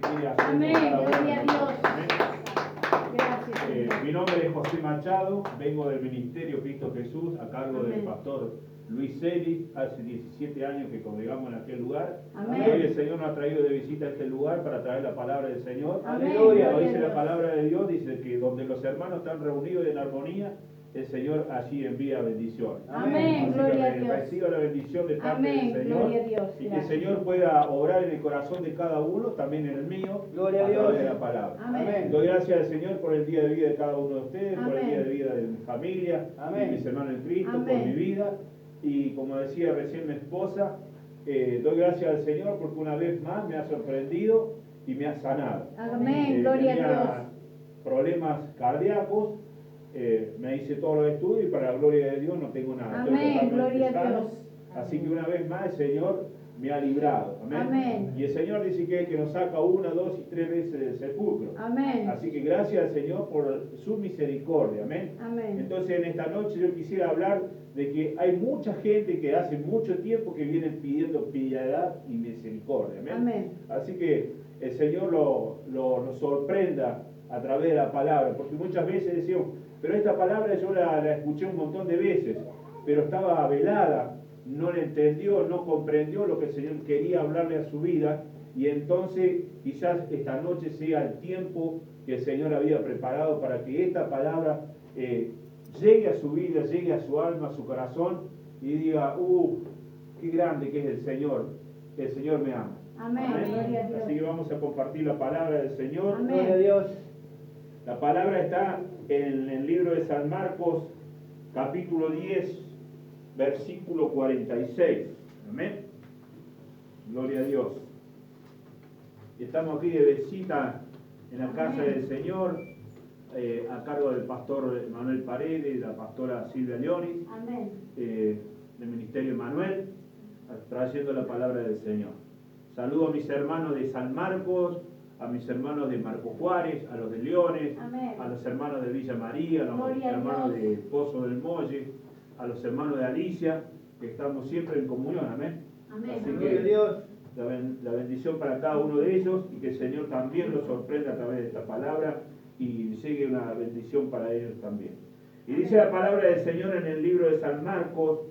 Amén, gloria a Dios. Gracias. Mi nombre es José Machado, vengo del Ministerio Cristo Jesús a cargo Amén. del pastor Luis Celi. Hace 17 años que congregamos en aquel lugar. Amén. Hoy el Señor nos ha traído de visita a este lugar para traer la palabra del Señor. Amén. Aleluya. Gloria a Dice la Dios. palabra de Dios, dice que donde los hermanos están reunidos en armonía, el Señor allí envía bendición. Amén, Así gloria a que Dios. reciba la bendición de parte Amén, del Señor. gloria a Dios. Y que el Gracias. Señor pueda obrar en el corazón de cada uno, también en el mío, Gloria a a través Dios. de la palabra. Amén. Doy gracias al Señor por el día de vida de cada uno de ustedes, por el Amén. día de vida de mi familia, Amén. de mis hermanos en Cristo, Amén. por mi vida. Y como decía recién mi esposa, doy gracias al Señor porque una vez más me ha sorprendido y me ha sanado. Amén, gloria a Tenía Dios. problemas cardíacos, me hice todos los estudios y para la gloria de Dios no tengo nada. Estoy Amén, totalmente gloria a sano. Dios. Así que una vez más el Señor me ha librado. Amén. Amén. Y el Señor dice que es el que nos saca una, dos y tres veces del sepulcro. Amén. Así que gracias al Señor por su misericordia. Amén. Amén. Entonces en esta noche yo quisiera hablar de que hay mucha gente que hace mucho tiempo que vienen pidiendo piedad y misericordia. Amén. Amén. Así que el Señor nos sorprenda a través de la palabra, porque muchas veces decimos, pero esta palabra yo la escuché un montón de veces, pero estaba velada, no la entendió, no comprendió lo que el Señor quería hablarle a su vida, y entonces quizás esta noche sea el tiempo que el Señor había preparado para que esta palabra llegue a su vida, llegue a su alma, a su corazón, y diga, qué grande que es el Señor me ama. Amén, gloria a Dios. Así que vamos a compartir la palabra del Señor. Amén. Gloria a Dios. La palabra está en el libro de San Marcos, capítulo 10, versículo 46. Amén. Gloria a Dios. Estamos aquí de visita en la casa Amén. del Señor, a cargo del pastor Manuel Paredes y la pastora Silvia Leonis, Amén. del Ministerio Emanuel, trayendo la palabra del Señor. Saludo a mis hermanos de San Marcos, a mis hermanos de Marco Juárez, a los de Leones, Amén. a los hermanos de Villa María, a los Gloria a hermanos Dios. de Pozo del Molle, a los hermanos de Alicia, que estamos siempre en comunión, amén. Amén. Así Amén. Gloria a Dios. La bendición para cada uno de ellos y que el Señor también los sorprenda a través de esta palabra y llegue una bendición para ellos también. Y dice la palabra del Señor en el libro de San Marcos,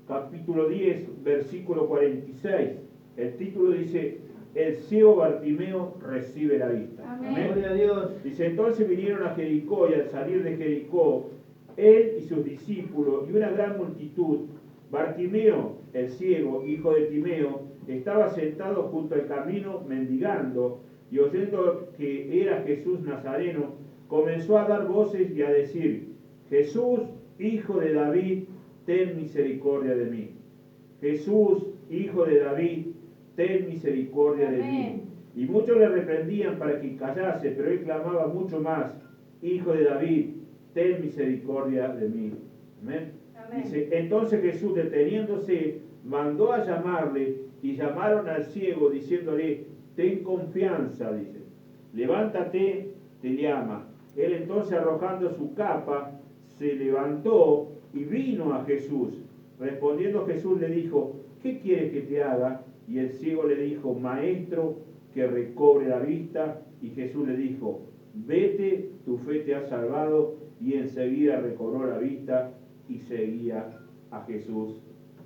capítulo 10, versículo 46. El título dice, el ciego Bartimeo recibe la vista. Amén. Gloria a Dios. Dice, entonces vinieron a Jericó y al salir de Jericó, él y sus discípulos y una gran multitud, Bartimeo, el ciego, hijo de Timeo, estaba sentado junto al camino mendigando y oyendo que era Jesús Nazareno, comenzó a dar voces y a decir, Jesús, hijo de David, ten misericordia de mí. Jesús, hijo de David, ten misericordia de mí. Amén. Y muchos le reprendían para que callase, pero él clamaba mucho más, Hijo de David, ten misericordia de mí. Amén. Amén. Dice, entonces Jesús, deteniéndose, mandó a llamarle, y llamaron al ciego, diciéndole, ten confianza, dice, levántate, te llama. Él entonces, arrojando su capa, se levantó y vino a Jesús. Respondiendo Jesús le dijo, ¿qué quieres que te haga? Y el ciego le dijo, Maestro, que recobre la vista. Y Jesús le dijo, vete, tu fe te ha salvado. Y enseguida recobró la vista y seguía a Jesús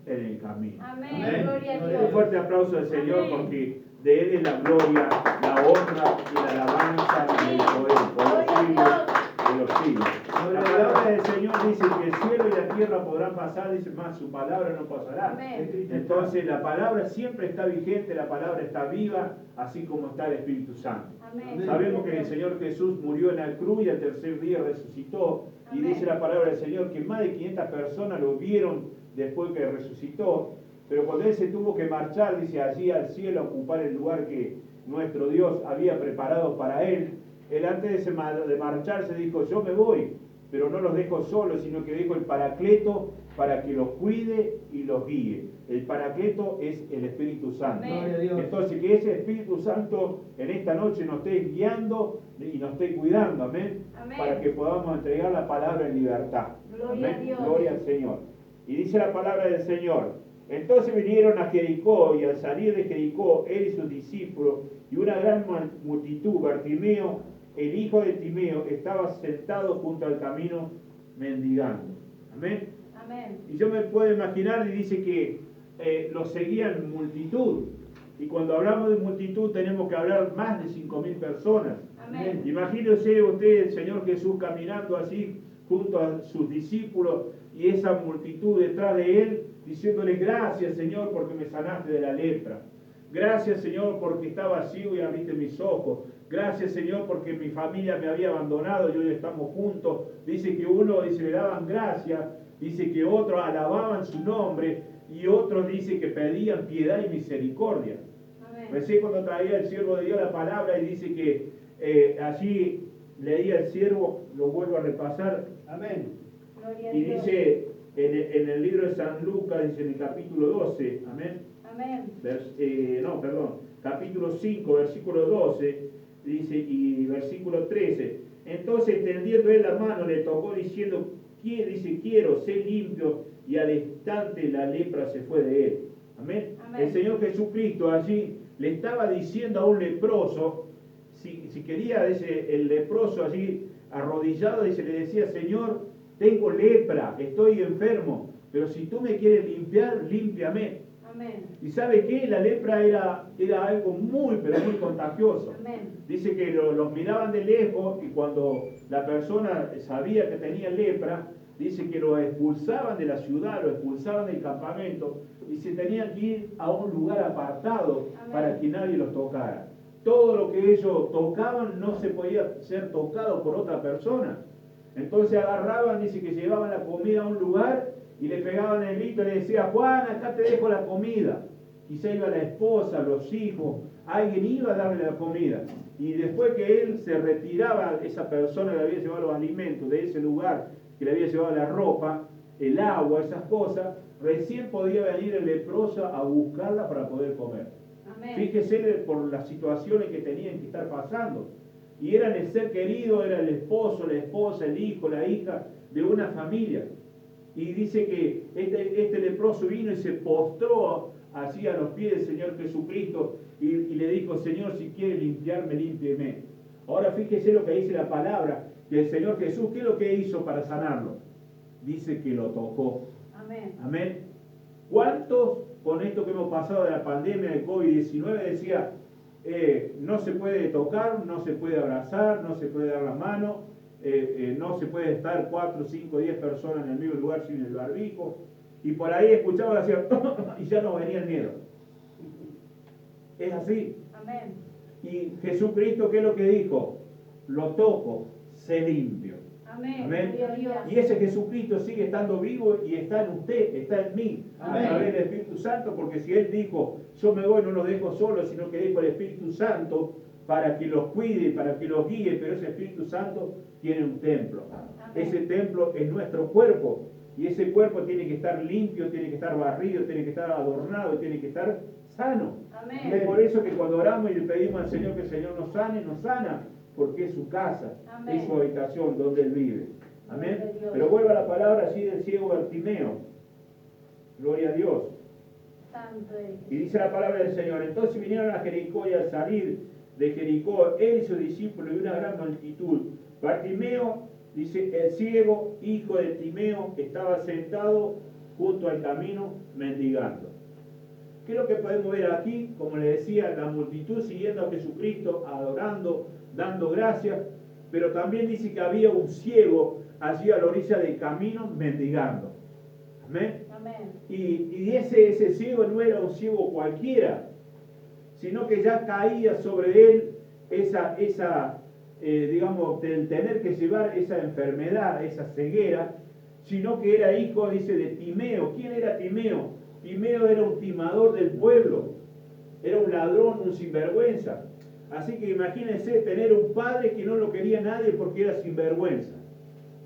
en el camino. Amén. Amén. Gloria a Un Dios. fuerte aplauso al Señor Amén. porque de Él es la gloria, la honra y la alabanza y el poder por los Gloria a siglos Dios. de los siglos. La palabra del Señor dice que el cielo y la tierra podrán pasar, dice más, su palabra no pasará. Amén. Entonces la palabra siempre está vigente, la palabra está viva, así como está el Espíritu Santo. Amén. Sabemos que el Señor Jesús murió en la cruz y al tercer día resucitó. Y Amén. dice la palabra del Señor que más de 500 personas lo vieron después que resucitó. Pero cuando Él se tuvo que marchar, dice, allí al cielo a ocupar el lugar que nuestro Dios había preparado para Él, Él antes de marcharse dijo, yo me voy, pero no los dejo solos, sino que dejo el Paracleto para que los cuide y los guíe. El Paracleto es el Espíritu Santo. Amén. Gloria a Dios. Entonces que ese Espíritu Santo en esta noche nos esté guiando y nos esté cuidando, amén, Amén. para que podamos entregar la palabra en libertad. Gloria a Amén. Dios. Gloria al Señor. Y dice la palabra del Señor, Entonces vinieron a Jericó, y al salir de Jericó, él y sus discípulos, y una gran multitud, Bartimeo, el hijo de Timeo, estaba sentado junto al camino mendigando. Amén. Amén. Y yo me puedo imaginar, y dice que lo seguían multitud. Y cuando hablamos de multitud tenemos que hablar más de 5.000 personas. Amén. Imagínese usted el Señor Jesús caminando así junto a sus discípulos y esa multitud detrás de él diciéndole: gracias, Señor, porque me sanaste de la lepra. Gracias, Señor, porque estaba ciego y abriste mis ojos. Gracias, Señor, porque mi familia me había abandonado y hoy estamos juntos. Dice que uno le daban gracias, dice que otros alababan su nombre y otros dice que pedían piedad y misericordia. Amén. Recién cuando traía el siervo de Dios la palabra y dice que allí leía el siervo, lo vuelvo a repasar. Amén. Gloria a Y Dios. dice en el libro de San Lucas, dice en el capítulo 12, amén. Amén. Capítulo 5, versículo 12, dice, y versículo 13. Entonces, extendiendo él la mano, le tocó diciendo, dice, quiero, sé limpio, y al instante la lepra se fue de él. Amén. Amén. El Señor Jesucristo allí le estaba diciendo a un leproso, si quería, dice, el leproso allí arrodillado, dice, le decía: Señor, tengo lepra, estoy enfermo, pero si tú me quieres limpiar, límpiame. Amén. ¿Y sabe qué? La lepra era algo muy, pero muy contagioso. Amén. Dice que los miraban de lejos y cuando la persona sabía que tenía lepra, dice que lo expulsaban de la ciudad, lo expulsaban del campamento y se tenían que ir a un lugar apartado. Amén. Para que nadie los tocara. Todo lo que ellos tocaban no se podía ser tocado por otra persona. Entonces agarraban, dice que llevaban la comida a un lugar y le pegaban el grito y le decía: Juan, acá te dejo la comida. Quizá iba la esposa, los hijos, alguien iba a darle la comida. Y después que él se retiraba, esa persona le había llevado los alimentos de ese lugar, que le había llevado la ropa, el agua, esas cosas, recién podía venir el leproso a buscarla para poder comer. Amén. Fíjese por las situaciones que tenían que estar pasando. Y eran el ser querido, era el esposo, la esposa, el hijo, la hija de una familia. Y dice que este leproso vino y se postró así a los pies del Señor Jesucristo y le dijo: Señor, si quieres limpiarme, límpieme. Ahora fíjese lo que dice la palabra, que el Señor Jesús, ¿qué es lo que hizo para sanarlo? Dice que lo tocó. Amén. Amén. ¿Cuántos con esto que hemos pasado de la pandemia del COVID-19 decía: no se puede tocar, no se puede abrazar, no se puede dar la mano, no se puede estar 4, 5, 10 personas en el mismo lugar sin el barbijo? Y por ahí escuchaba decir y ya nos venía el miedo. Es así. Amén. Y Jesucristo, ¿qué es lo que dijo? Lo toco, sé limpio. Amén. Amén. Gloria a Dios. Y ese Jesucristo sigue estando vivo y está en usted, está en mí, Amén. a través del Espíritu Santo, porque si Él dijo: yo me voy, no los dejo solos, sino que dejo el Espíritu Santo para que los cuide, para que los guíe, pero ese Espíritu Santo tiene un templo. Amén. Ese templo es nuestro cuerpo, y ese cuerpo tiene que estar limpio, tiene que estar barrido, tiene que estar adornado, tiene que estar sano. Amén. Es por eso que cuando oramos y le pedimos al Señor que el Señor nos sane, nos sana, porque es su casa, Amén. es su habitación donde Él vive. Amén. Gloria a Dios. Pero vuelva la palabra así del ciego Bartimeo. Gloria a Dios. Santo es. Y dice la palabra del Señor: entonces vinieron a Jericó, y al salir de Jericó, él y sus discípulos y una gran multitud. Bartimeo, dice, el ciego, hijo de Timeo, estaba sentado junto al camino mendigando. ¿Qué es lo que podemos ver aquí? Como le decía, la multitud siguiendo a Jesucristo, adorando, dando gracias, pero también dice que había un ciego allí a la orilla del camino mendigando. Amén. Amén. Y ese ciego no era un ciego cualquiera, sino que ya caía sobre él digamos, del tener que llevar esa enfermedad, esa ceguera, sino que era hijo, dice, de Timeo. ¿Quién era Timeo? Timeo era un timador del pueblo, era un ladrón, un sinvergüenza. Así que imagínense tener un padre que no lo quería nadie porque era sinvergüenza,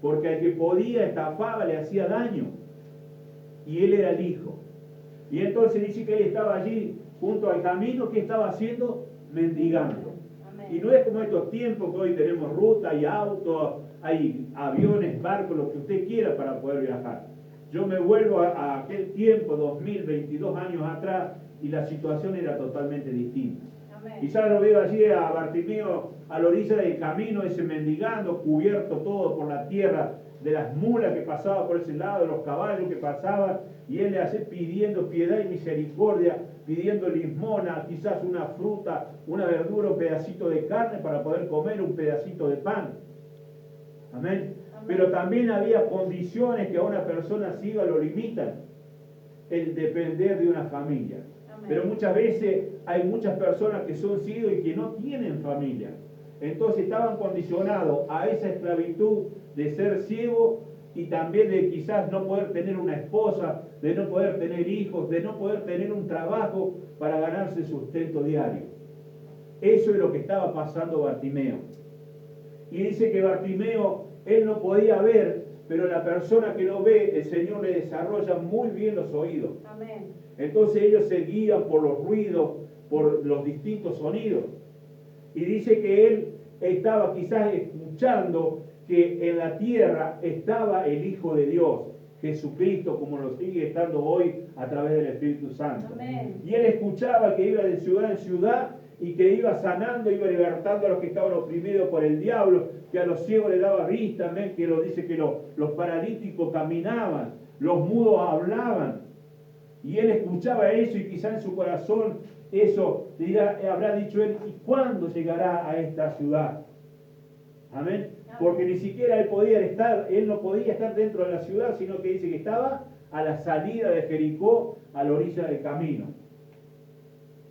porque al que podía estafaba, le hacía daño, y él era el hijo. Y entonces dice que él estaba allí junto al camino. ¿Qué estaba haciendo? Mendigando. Amén. Y no es como estos tiempos que hoy tenemos ruta, hay autos, hay aviones, barcos, lo que usted quiera para poder viajar. yo me vuelvo a aquel tiempo, 2022 años atrás, y la situación era totalmente distinta. Amén. Quizás lo veo allí a Bartimeo a la orilla del camino, ese mendigando, cubierto todo por la tierra, de las mulas que pasaban por ese lado, de los caballos que pasaban, y él le hace pidiendo piedad y misericordia, pidiendo limosna, quizás una fruta, una verdura, un pedacito de carne para poder comer, un pedacito de pan. Amén. Pero también había condiciones que a una persona ciega lo limitan, el depender de una familia. Amén. Pero muchas veces hay muchas personas que son ciegos y que no tienen familia. Entonces estaban condicionados a esa esclavitud de ser ciego y también de quizás no poder tener una esposa, de no poder tener hijos, de no poder tener un trabajo para ganarse sustento diario. Eso es lo que estaba pasando Bartimeo. Y dice que Bartimeo, él no podía ver, pero la persona que lo ve, el Señor le desarrolla muy bien los oídos. Amén. Entonces ellos se guían por los ruidos, por los distintos sonidos. Y dice que él estaba quizás escuchando que en la tierra estaba el Hijo de Dios, Jesucristo, como lo sigue estando hoy a través del Espíritu Santo. Amén. Y él escuchaba que iba de ciudad en ciudad y que iba sanando, iba libertando a los que estaban oprimidos por el diablo, que a los ciegos le daba vista, amén, que lo dice que los paralíticos caminaban, los mudos hablaban. Y él escuchaba eso y quizá en su corazón eso habrá dicho él, ¿y cuándo llegará a esta ciudad? Amén. Porque ni siquiera él no podía estar dentro de la ciudad, sino que dice que estaba a la salida de Jericó, a la orilla del camino.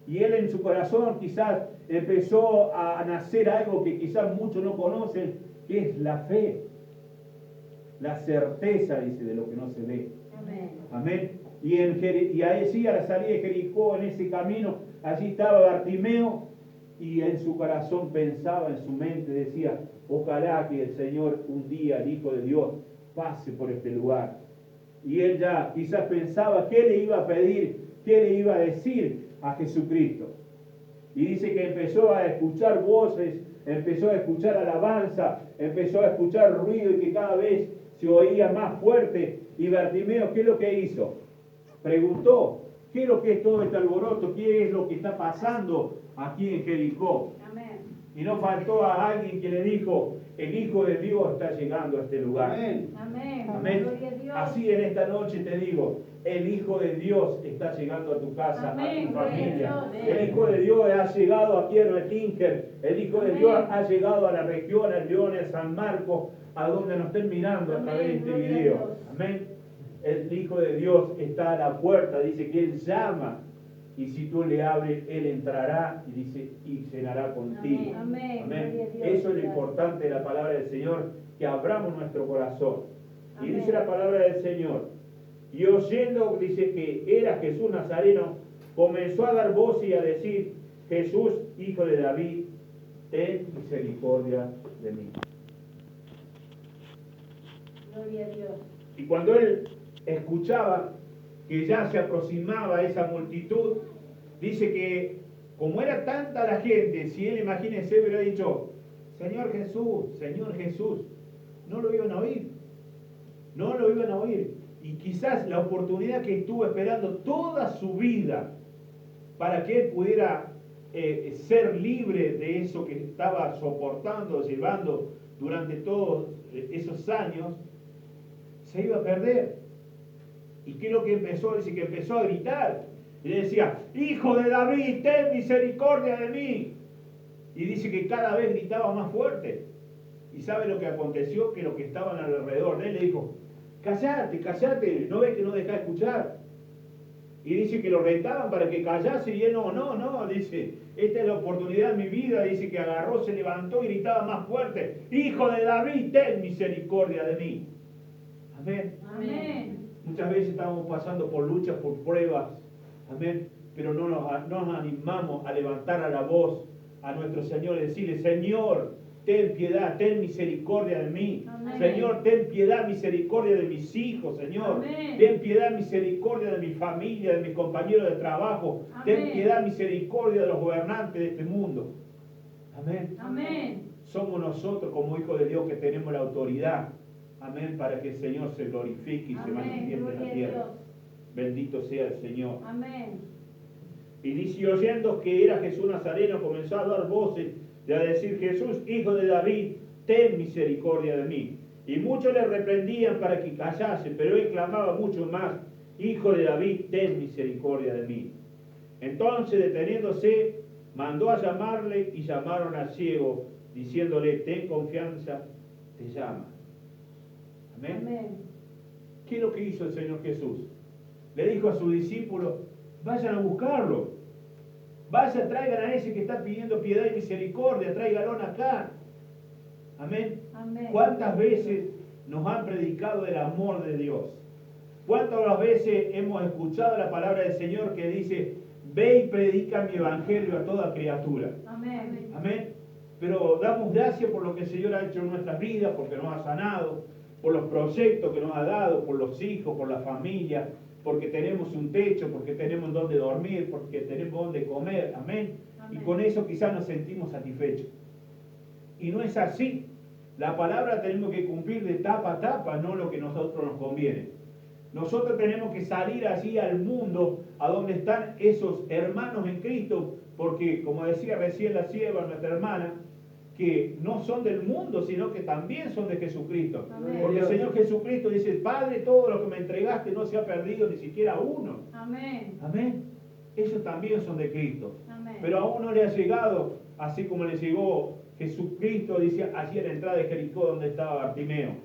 Y él en su corazón quizás empezó a nacer algo que quizás muchos no conocen, que es la fe. La certeza, dice, de lo que no se ve. Amén. Amén. Y ahí sí, a la salida de Jericó, en ese camino, allí estaba Bartimeo, y en su corazón pensaba, en su mente decía, ojalá que el Señor un día, el Hijo de Dios, pase por este lugar. Y él ya quizás pensaba qué le iba a pedir, qué le iba a decir a Jesucristo. Y dice que empezó a escuchar voces, empezó a escuchar alabanza, empezó a escuchar ruido y que cada vez se oía más fuerte. Y Bartimeo, ¿qué es lo que hizo? Preguntó, ¿qué es lo que es todo este alboroto? ¿Qué es lo que está pasando aquí en Jericó? Amén. Y no faltó a alguien que le dijo, el Hijo de Dios está llegando a este lugar. Amén. Amén. Amén. Gloria a Dios. Así en esta noche te digo, el Hijo de Dios está llegando a tu casa, Amén. a tu Gloria a familia. Dios. El Hijo de Dios ha llegado aquí en Retinker. El Hijo de Amén. Dios ha llegado a la región, a León, a San Marcos, a donde nos estén mirando a Amén. través de este Gloria a video. Dios. Amén. El Hijo de Dios está a la puerta, dice que Él llama. Y si tú le abres, Él entrará y dice, y cenará contigo. Amén. Amén. Gloria a Dios. Eso es lo importante de la palabra del Señor, que abramos nuestro corazón. Y Amén. dice la palabra del Señor, y oyendo, dice que era Jesús Nazareno, comenzó a dar voz y a decir, Jesús, Hijo de David, ten misericordia de mí. Gloria a Dios. Y cuando él escuchaba que ya se aproximaba esa multitud, dice que como era tanta la gente, si él, imagínense, hubiera dicho, Señor Jesús, no lo iban a oír. No lo iban a oír. Y quizás la oportunidad que estuvo esperando toda su vida para que él pudiera ser libre de eso que estaba soportando, llevando durante todos esos años, se iba a perder. ¿Y qué es lo que empezó? Dice que empezó a gritar. Y le decía, Hijo de David, ten misericordia de mí. Y dice que cada vez gritaba más fuerte. ¿Y sabe lo que aconteció? Que los que estaban alrededor de él le dijo, cállate, cállate, ¿no ves que no deja de escuchar? Y dice que lo retaban para que callase y él no, dice, esta es la oportunidad de mi vida, dice que agarró, se levantó y gritaba más fuerte, Hijo de David, ten misericordia de mí. Amén. Amén. Muchas veces estamos pasando por luchas, por pruebas, amén, pero no nos animamos a levantar a la voz a nuestro Señor y decirle, Señor, ten piedad, ten misericordia de mí. Amén. Señor, ten piedad, misericordia de mis hijos, Señor. Amén. Ten piedad, misericordia de mi familia, de mis compañeros de trabajo. Ten Amén. piedad, misericordia de los gobernantes de este mundo. Amén. Amén. Somos nosotros como hijos de Dios que tenemos la autoridad, Amén, para que el Señor se glorifique y se Amén. manifieste en Gloria la a tierra. Dios. Bendito sea el Señor. Amén. Y dice, oyendo que era Jesús Nazareno, comenzó a dar voces y a decir, Jesús, hijo de David, ten misericordia de mí. Y muchos le reprendían para que callase, pero él clamaba mucho más, hijo de David, ten misericordia de mí. Entonces, deteniéndose, mandó a llamarle y llamaron al ciego, diciéndole, ten confianza, te llama. Amén. Amén. ¿Qué es lo que hizo el Señor Jesús? Le dijo a sus discípulos, vayan a buscarlo. Vayan, traigan a ese que está pidiendo piedad y misericordia, tráiganlo acá. Amén. Amén. ¿Cuántas veces nos han predicado el amor de Dios? ¿Cuántas veces hemos escuchado la palabra del Señor que dice, ve y predica mi evangelio a toda criatura? Amén. Amén. Pero damos gracias por lo que el Señor ha hecho en nuestras vidas, porque nos ha sanado, por los proyectos que nos ha dado, por los hijos, por la familia, porque tenemos un techo, porque tenemos donde dormir, porque tenemos donde comer. Amén. Amén. Y con eso quizás nos sentimos satisfechos. Y no es así. La palabra tenemos que cumplir de tapa a tapa, no lo que a nosotros nos conviene. Nosotros tenemos que salir allí al mundo, a donde están esos hermanos en Cristo, porque como decía recién la sierva, nuestra hermana, que no son del mundo, sino que también son de Jesucristo. Amén. Porque el Señor Jesucristo dice, Padre, todo lo que me entregaste no se ha perdido ni siquiera uno. Amén. Amén. Ellos también son de Cristo. Amén. Pero a uno le ha llegado, así como le llegó Jesucristo, dice, allí en la entrada de Jericó donde estaba Bartimeo.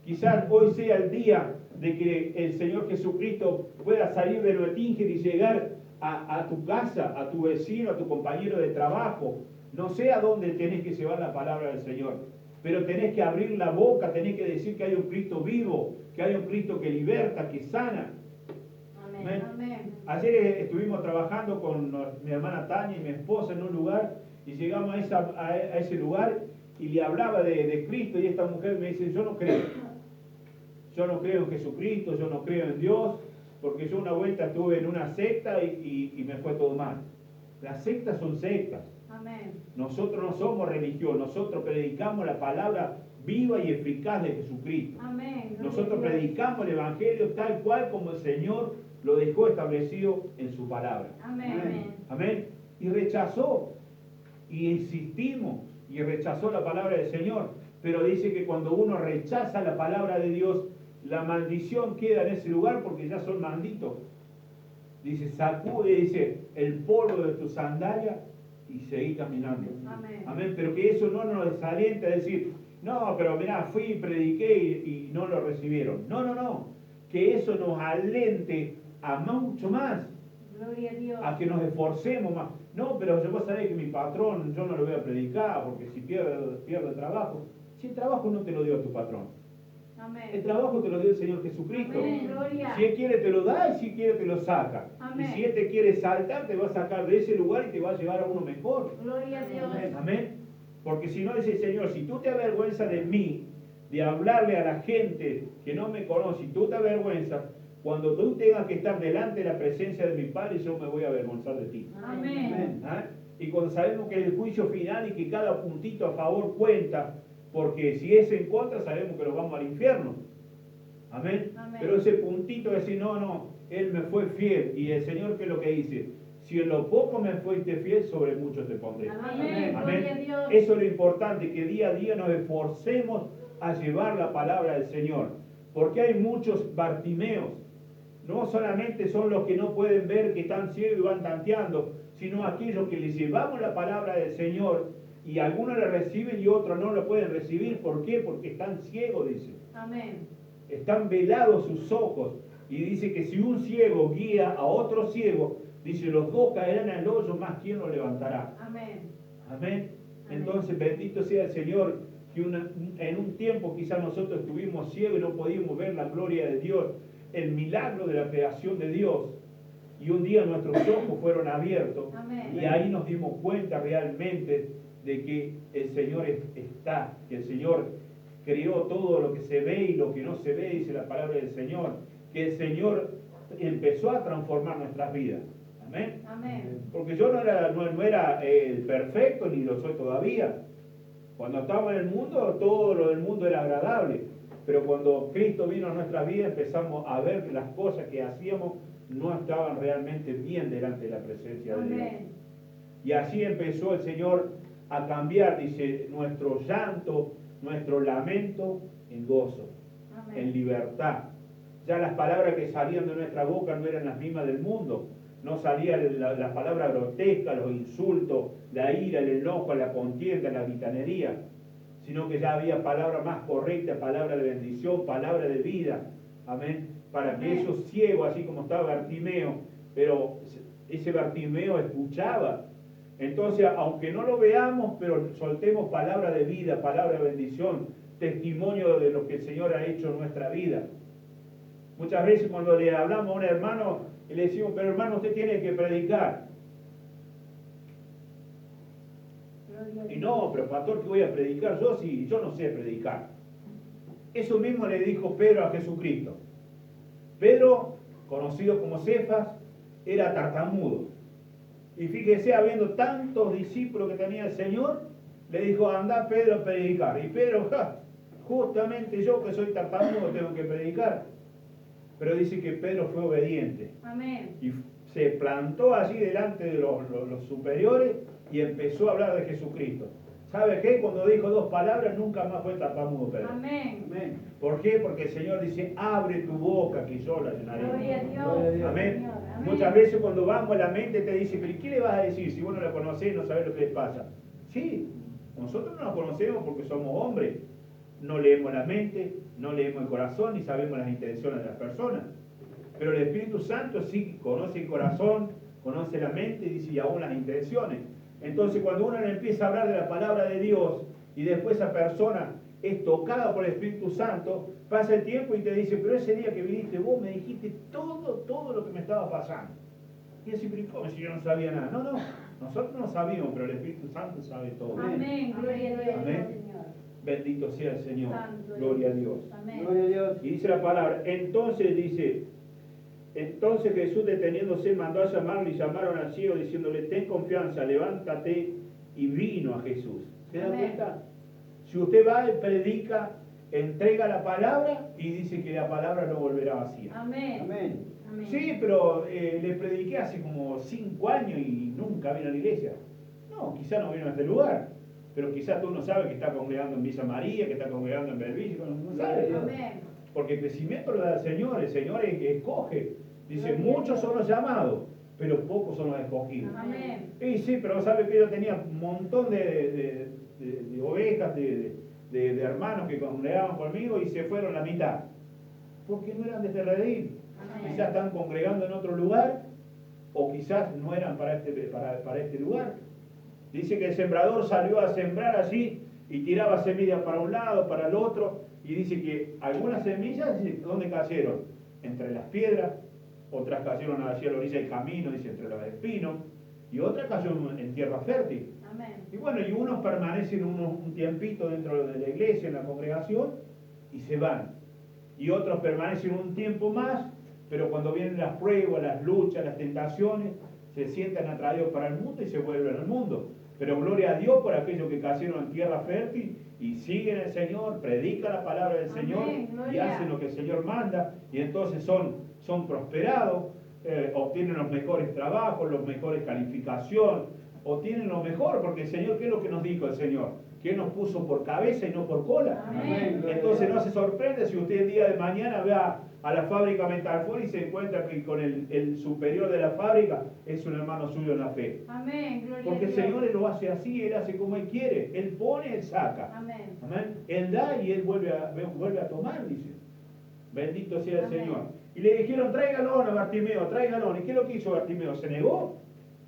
Quizás hoy sea el día de que el Señor Jesucristo pueda salir de Noetínger y llegar a tu casa, a tu vecino, a tu compañero de trabajo. No sé a dónde tenés que llevar la palabra del Señor, pero tenés que abrir la boca, tenés que decir que hay un Cristo vivo, que hay un Cristo que liberta, que sana. Amén. Amén. Ayer estuvimos trabajando con mi hermana Tania y mi esposa en un lugar y llegamos a ese lugar y le hablaba de Cristo y esta mujer me dice, yo no creo en Jesucristo, yo no creo en Dios, porque yo una vuelta estuve en una secta y me fue todo mal. Las sectas son sectas. Amén. Nosotros no somos religión, nosotros predicamos la palabra viva y eficaz de Jesucristo. Amén. Nosotros predicamos el Evangelio tal cual como el Señor lo dejó establecido en su palabra. Amén. Amén. Y rechazó, y insistimos, y rechazó la palabra del Señor. Pero dice que cuando uno rechaza la palabra de Dios, la maldición queda en ese lugar porque ya son malditos. Dice, sacude, dice, el polvo de tu sandalia y seguí caminando. Amén. Amén. Pero que eso no nos desaliente a decir, no, pero mirá, fui y prediqué y no lo recibieron. No, no, no. Que eso nos alente a mucho más, Gloria a Dios. a que nos esforcemos más. No, pero vos sabés que mi patrón yo no lo voy a predicar porque si pierde el trabajo. Si el trabajo no te lo dio tu patrón, el Amén. trabajo te lo dio el Señor Jesucristo. Amén. Gloria. Si Él quiere te lo da y si quiere te lo saca. Amén. Y si Él te quiere saltar, te va a sacar de ese lugar y te va a llevar a uno mejor. Gloria a Dios. Amén. Porque si no, dice el Señor, si tú te avergüenzas de mí, de hablarle a la gente que no me conoce, si tú te avergüenzas, cuando tú tengas que estar delante de la presencia de mi Padre, yo me voy a avergonzar de ti. Amén. ¿Ah? Y cuando sabemos que es el juicio final y que cada puntito a favor cuenta, porque si es en contra, sabemos que nos vamos al infierno. Amén. Amén. Pero ese puntito de decir, no, Él me fue fiel. Y el Señor, ¿qué es lo que dice? Si en lo poco me fuiste fiel, sobre mucho te pondré. Amén. Amén. Gloria a Dios. Eso es lo importante, que día a día nos esforcemos a llevar la palabra del Señor. Porque hay muchos Bartimeos. No solamente son los que no pueden ver, que están ciegos y van tanteando, sino aquellos que les llevamos la palabra del Señor y algunos la reciben y otros no la pueden recibir. ¿Por qué? Porque están ciegos, dice. Amén. Están velados sus ojos. Y dice que si un ciego guía a otro ciego, dice, los dos caerán al hoyo, más ¿quién lo levantará? Amén. Amén. Amén. Entonces, bendito sea el Señor, que en un tiempo quizás nosotros estuvimos ciegos y no podíamos ver la gloria de Dios, el milagro de la creación de Dios. Y un día nuestros ojos fueron abiertos. Amén. Y ahí nos dimos cuenta realmente de que el Señor está, que el Señor creó todo lo que se ve y lo que no se ve, dice la palabra del Señor, que el Señor empezó a transformar nuestras vidas. Amén. Amén. Porque yo no era perfecto ni lo soy todavía. Cuando estaba en el mundo, todo lo del mundo era agradable. pero cuando Cristo vino a nuestra vida empezamos a ver que las cosas que hacíamos no estaban realmente bien delante de la presencia de Dios. Amén. Y así empezó el Señor a cambiar, dice, nuestro llanto, nuestro lamento en gozo, en Amén. libertad. Ya las palabras que salían de nuestra boca no eran las mismas del mundo. No salía la palabra grotesca, los insultos, la ira, el enojo, la contienda, la vitanería, sino que ya había palabra más correcta, palabra de bendición, palabra de vida. Amén. Para que Amén. esos ciegos, así como estaba Bartimeo, pero ese Bartimeo escuchaba. Entonces, aunque no lo veamos, pero soltemos palabra de vida, palabra de bendición, testimonio de lo que el Señor ha hecho en nuestra vida. Muchas veces cuando le hablamos a un hermano y le decimos, pero hermano, usted tiene que predicar. Gloria a Y Dios. no, pero pastor, ¿qué voy a predicar yo si yo no sé predicar? Eso mismo le dijo Pedro a Jesucristo. Pedro, conocido como Cefas, era tartamudo. Y fíjese, habiendo tantos discípulos que tenía el Señor, le dijo, anda Pedro a predicar. Y Pedro, justamente yo que soy tartamudo tengo que predicar. Pero dice que Pedro fue obediente. Amén. Y se plantó allí delante de los superiores y empezó a hablar de Jesucristo. ¿Sabe qué? Cuando dijo 2 palabras, nunca más fue tartamudo Pedro. Amén. Amén. ¿Por qué? Porque el Señor dice, abre tu boca que yo la llenaré. Gloria a Gloria a Dios. Dios. Amén. Señor. Amén. Muchas veces cuando vamos a la mente te dice, pero ¿qué le vas a decir si vos no la conocés y no sabés lo que les pasa? Sí, nosotros no nos conocemos porque somos hombres. No leemos la mente, no leemos el corazón ni sabemos las intenciones de las personas. Pero el Espíritu Santo sí conoce el corazón, conoce la mente y dice y aún las intenciones. Entonces cuando uno le empieza a hablar de la palabra de Dios y después esa persona es tocada por el Espíritu Santo, pasa el tiempo y te dice, pero ese día que viniste vos me dijiste todo lo que me estaba pasando. Y así, pero ¿cómo si yo no sabía nada? No, nosotros no sabíamos, pero el Espíritu Santo sabe todo. Amén. Gloria a Dios, Amén. Señor. Bendito sea el Señor. Santo es Gloria a Dios. Dios. Amén. Gloria a Dios. Y dice la palabra, entonces Jesús deteniéndose mandó a llamarle y llamaron al ciego diciéndole, ten confianza, levántate, y vino a Jesús. ¿Se da Amén. cuenta? Si usted va y predica, entrega la palabra y dice que la palabra no volverá vacía. Amén. Amén. Amén. Sí, pero le prediqué hace como 5 años y nunca vino a la iglesia. No, quizá no vino a este lugar, pero quizás tú no sabes que está congregando en Villa María, que está congregando en Belville, no sabes. Amén. Porque el crecimiento lo da el Señor es que escoge. Dice, Gloria a muchos Dios. son los llamados, pero pocos son los escogidos. Amén. Y sí, pero sabe que yo tenía un montón de ovejas, de hermanos que congregaban conmigo y se fueron la mitad. Porque no eran de este redil. Amén. Quizás están congregando en otro lugar, o quizás no eran para este lugar. Dice que el sembrador salió a sembrar allí y tiraba semillas para un lado, para el otro, y dice que algunas semillas, dice, ¿dónde cayeron? Entre las piedras, otras cayeron hacia la orilla del camino, dice, entre los espinos, y otras cayeron en tierra fértil. Amén. Y bueno, y unos permanecen un tiempito dentro de la iglesia, en la congregación, y se van. Y otros permanecen un tiempo más, pero cuando vienen las pruebas, las luchas, las tentaciones, se sientan atraídos para el mundo y se vuelven al mundo. Pero gloria a Dios por aquellos que cayeron en tierra fértil y siguen al Señor, predican la palabra del Amén, Señor y gloria. hacen lo que el Señor manda, y entonces son prosperados, obtienen los mejores trabajos, las mejores calificaciones, obtienen lo mejor, porque el Señor, ¿qué es lo que nos dijo el Señor? Que Él nos puso por cabeza y no por cola. Amén. Entonces no se sorprende si usted el día de mañana va a la fábrica Metalfor y se encuentra que con el superior de la fábrica es un hermano suyo en la fe. Amén. Gloria Porque a el Dios. Señor Él lo hace así, Él hace como Él quiere. Él pone, Él saca. Amén. Amén. Él da y Él vuelve a tomar, dice. Bendito sea el Amén. Señor. Y le dijeron, tráigalo a Bartimeo, tráigalo. ¿Y qué es lo que hizo Bartimeo? ¿Se negó?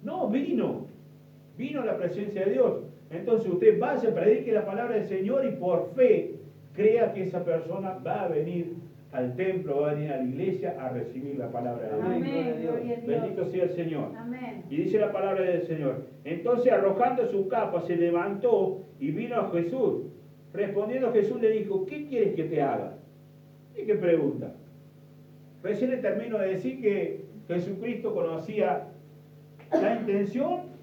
No, vino. Vino a la presencia de Dios. Entonces usted vaya, predique la palabra del Señor y por fe crea que esa persona va a venir al templo, va a venir a la iglesia a recibir la palabra de Dios. Amén. Gloria a Dios. Bendito sea el Señor. Amén. Y dice la palabra del Señor. Entonces arrojando su capa se levantó y vino a Jesús. Respondiendo Jesús le dijo, ¿qué quieres que te haga? ¿Y qué pregunta? Recién le termino de decir que Jesucristo conocía la intención,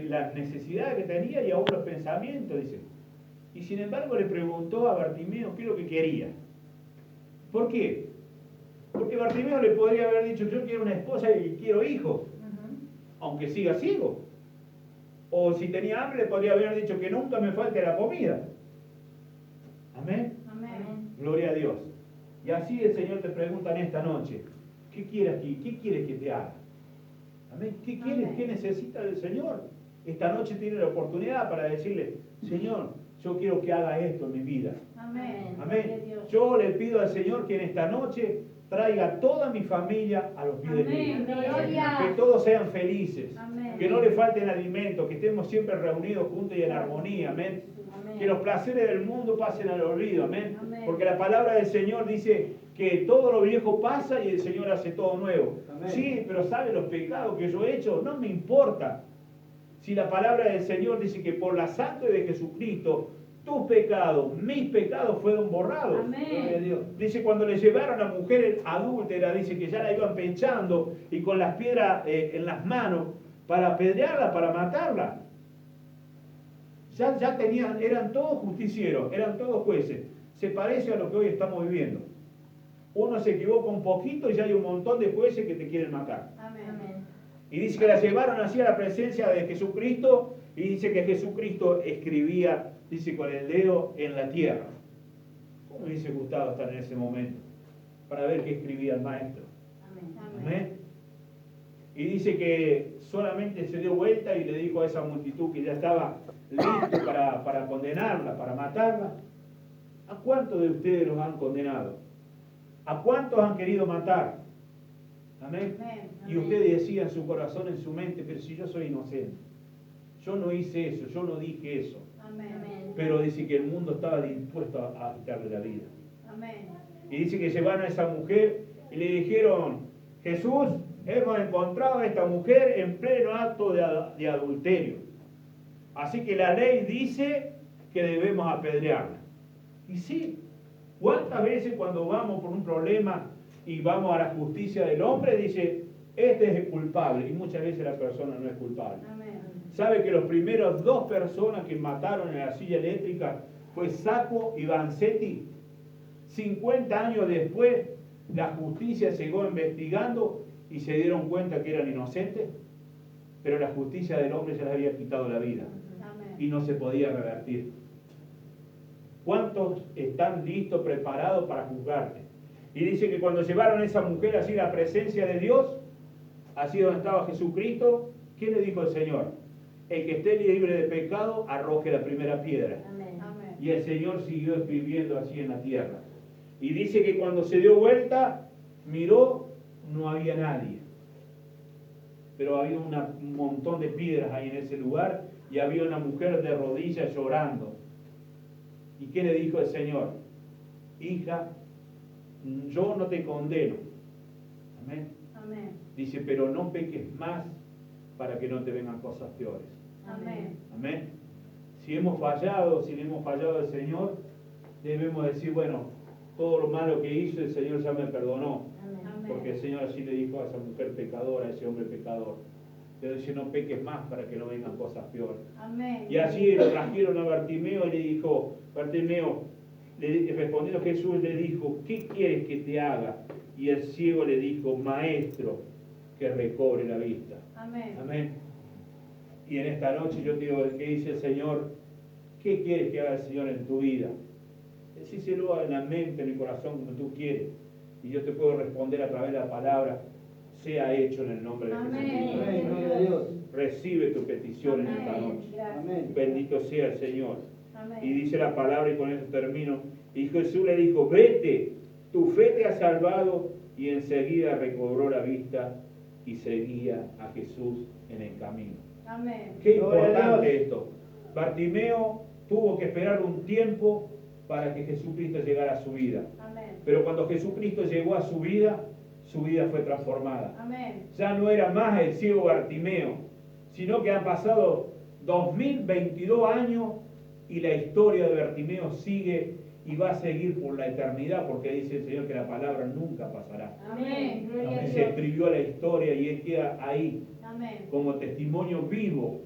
las necesidades que tenía y aún los pensamientos, dice. Y sin embargo le preguntó a Bartimeo qué es lo que quería. ¿Por qué? Porque Bartimeo le podría haber dicho, yo quiero una esposa y quiero hijos, aunque siga ciego. O si tenía hambre le podría haber dicho que nunca me falte la comida. Amén. Amén. Gloria a Dios. Y así el Señor te pregunta en esta noche, ¿qué quieres que te haga? Amén. ¿Qué quieres? Amén. ¿Qué necesita del Señor? Esta noche tiene la oportunidad para decirle, Señor, yo quiero que haga esto en mi vida. Amén. Amén. Gloria a Dios. Yo le pido al Señor que en esta noche traiga a toda mi familia a los pies de Amén. Cristo. Gloria. Que todos sean felices. Amén. Que no le falten alimentos, que estemos siempre reunidos juntos y en armonía. Amén. Amén. Que los placeres del mundo pasen al olvido. Amén. Amén. Porque la palabra del Señor dice que todo lo viejo pasa y el Señor hace todo nuevo. Amén. Sí, pero ¿sabe los pecados que yo he hecho? No me importa. Si la palabra del Señor dice que por la sangre de Jesucristo, tus pecados, mis pecados fueron borrados. Amén. Gloria a Dios. Dice, cuando le llevaron a la mujer adúltera, dice que ya la iban pechando y con las piedras en las manos para apedrearla, para matarla. Ya tenían, eran todos justicieros, eran todos jueces. Se parece a lo que hoy estamos viviendo. Uno se equivoca un poquito y ya hay un montón de jueces que te quieren matar. Amén. Y dice que la llevaron así a la presencia de Jesucristo y dice que Jesucristo escribía, dice, con el dedo en la tierra. ¿Cómo me hubiese gustado estar en ese momento para ver qué escribía el maestro? Amén. Y dice que solamente se dio vuelta y le dijo a esa multitud que ya estaba listo para condenarla, para matarla. ¿A cuántos de ustedes los han condenado? ¿A cuántos han querido matar? Amén. Y usted decía en su corazón, en su mente, pero si yo soy inocente, yo no hice eso, yo no dije eso. Amén. Pero dice que el mundo estaba dispuesto a quitarle la vida. Amén. Y dice que llevaron a esa mujer y le dijeron, Jesús, hemos encontrado a esta mujer en pleno acto de adulterio. Así que la ley dice que debemos apedrearla. Y sí, ¿cuántas veces cuando vamos por un problema y vamos a la justicia del hombre, dice, este es el culpable? Y muchas veces la persona no es culpable. Amén. ¿Sabe que los primeros dos personas que mataron en la silla eléctrica fue Sacco y Vanzetti? 50 años después, la justicia siguió investigando y se dieron cuenta que eran inocentes, pero la justicia del hombre ya les había quitado la vida Amén. y no se podía revertir. ¿Cuántos están listos, preparados para juzgarte? Y dice que cuando llevaron a esa mujer así a la presencia de Dios, así donde estaba Jesucristo, ¿qué le dijo el Señor? El que esté libre de pecado, arroje la primera piedra. Amén. Amén. Y el Señor siguió escribiendo así en la tierra. Y dice que cuando se dio vuelta, miró, no había nadie. Pero había un montón de piedras ahí en ese lugar y había una mujer de rodillas llorando. ¿Y qué le dijo el Señor? Hija, yo no te condeno. Amén. Amén. Dice, pero no peques más para que no te vengan cosas peores. Amén. Amén. Si hemos fallado al Señor, debemos decir, bueno, todo lo malo que hizo, el Señor ya me perdonó. Amén. Porque el Señor así le dijo a esa mujer pecadora, a ese hombre pecador. Pero dice, no peques más para que no vengan cosas peores. Amén. Y así lo trajeron a Bartimeo y le dijo, Bartimeo, respondiendo Jesús le dijo, ¿qué quieres que te haga? Y el ciego le dijo, Maestro, que recobre la vista. Amén. Amén. Y en esta noche yo te digo, ¿qué dice el Señor? ¿Qué quieres que haga el Señor en tu vida? Decíselo en la mente, en el corazón, como tú quieres. Y yo te puedo responder a través de la palabra, sea hecho en el nombre de Amén. Jesús. Amén. Gloria a Dios. Recibe tu petición en esta Amén. noche. Gracias. Amén. Bendito sea el Señor. Amén. Y dice la palabra, y con eso termino. Y Jesús le dijo, vete, tu fe te ha salvado. Y enseguida recobró la vista y seguía a Jesús en el camino. Amén. Qué Gloria a importante Dios. esto. Bartimeo tuvo que esperar un tiempo para que Jesucristo llegara a su vida. Amén. Pero cuando Jesucristo llegó a su vida fue transformada. Amén. Ya no era más el ciego Bartimeo, sino que han pasado 2022 años y la historia de Bartimeo sigue y va a seguir por la eternidad, porque dice el Señor que la palabra nunca pasará. Amén. Gloria a Se Dios. escribió la historia y Él queda ahí Amén. como testimonio vivo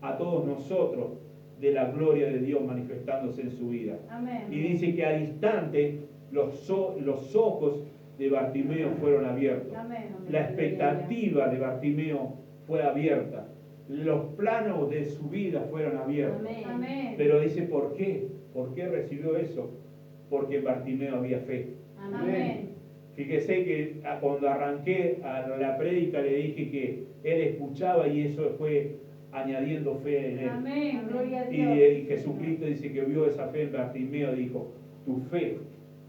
a todos nosotros de la gloria de Dios manifestándose en su vida. Amén. Y dice que al instante los ojos de Bartimeo fueron abiertos. Amén. La expectativa de Bartimeo fue abierta. Los planos de su vida fueron abiertos. Amén. Pero dice, ¿por qué? ¿Por qué recibió eso? Porque en Bartimeo había fe. Amén. Fíjese que cuando arranqué a la prédica le dije que él escuchaba y eso fue añadiendo fe en él. Amén. Gloria a Y, Dios. y Jesucristo dice que vio esa fe en Bartimeo, dijo, tu fe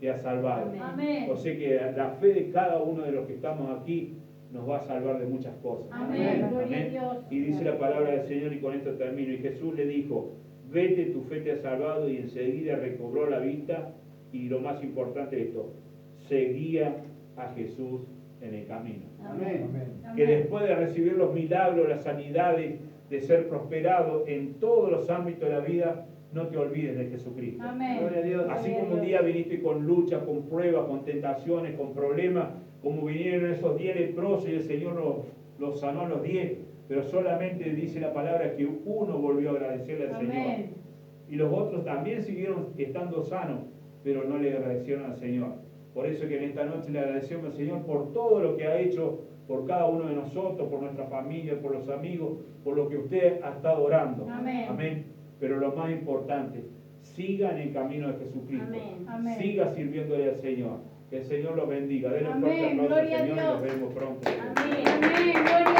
te ha salvado. Amén. O sea que la fe de cada uno de los que estamos aquí nos va a salvar de muchas cosas. Amén. Gloria a Amén. Dios. Y dice la palabra del Señor, y con esto termino, y Jesús le dijo, vete, tu fe te ha salvado, y enseguida recobró la vista, y lo más importante de esto, seguía a Jesús en el camino. Amén. Que después de recibir los milagros, las sanidades, de ser prosperado en todos los ámbitos de la vida, no te olvides de Jesucristo. Amén. Gloria a Dios. Así como un día viniste con lucha, con pruebas, con tentaciones, con problemas, como vinieron esos 10 leprosos y el Señor los sanó a los 10, pero solamente dice la palabra que uno volvió a agradecerle al Señor. Amén. Y los otros también siguieron estando sanos, pero no le agradecieron al Señor. Por eso que en esta noche le agradecemos al Señor por todo lo que ha hecho por cada uno de nosotros, por nuestra familia, por los amigos, por lo que usted ha estado orando. Amén. Amén. Pero lo más importante, siga en el camino de Jesucristo. Amén. Siga sirviéndole al Señor. Que el Señor los bendiga. Denle un Amén. fuerte aplauso al Gloria a Señor y Dios. nos vemos pronto. Amén. Amén. Gloria